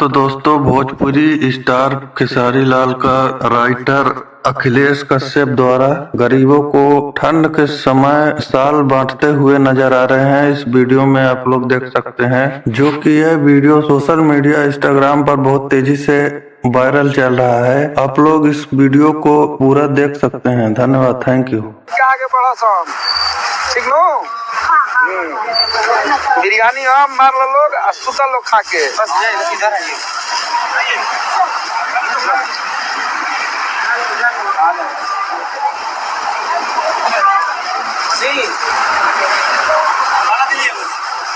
तो दोस्तों, भोजपुरी स्टार खेसारी लाल का राइटर अखिलेश कश्यप द्वारा गरीबों को ठंड के समय साल बांटते हुए नजर आ रहे हैं। इस वीडियो में आप लोग देख सकते हैं, जो कि यह वीडियो सोशल मीडिया इंस्टाग्राम पर बहुत तेजी से वायरल चल रहा है। आप लोग इस वीडियो को पूरा देख सकते हैं। धन्यवाद, थैंक यू। आगे बढ़ा सब ठीक नो। बिरयानी हम मार लो लोग सुता लोग खा के बस इधर आइए।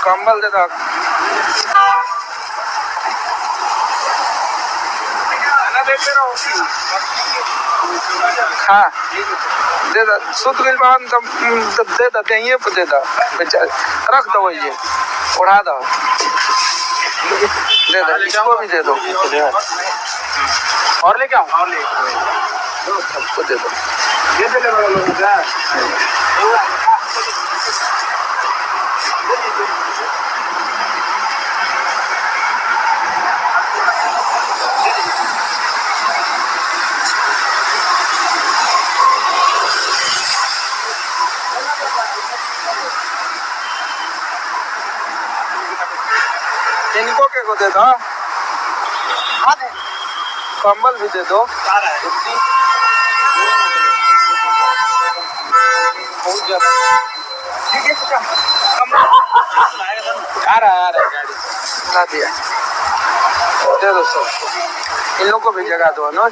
कंबल दे दो। हाँ दे दो, सुत गई बहन तब दे दो, दे पे दे दो, रख दो ये उड़ा दो, दे दो, इसको भी दे दो। और लेके आओ, और ले सबको दे दो। ये दे ले इनको के को दे दो। हाँ दे, कंबल भी दे दो। आ रहा गाड़ी ला दिया, दे दो सब। इन लोग को भी जगह दो ना।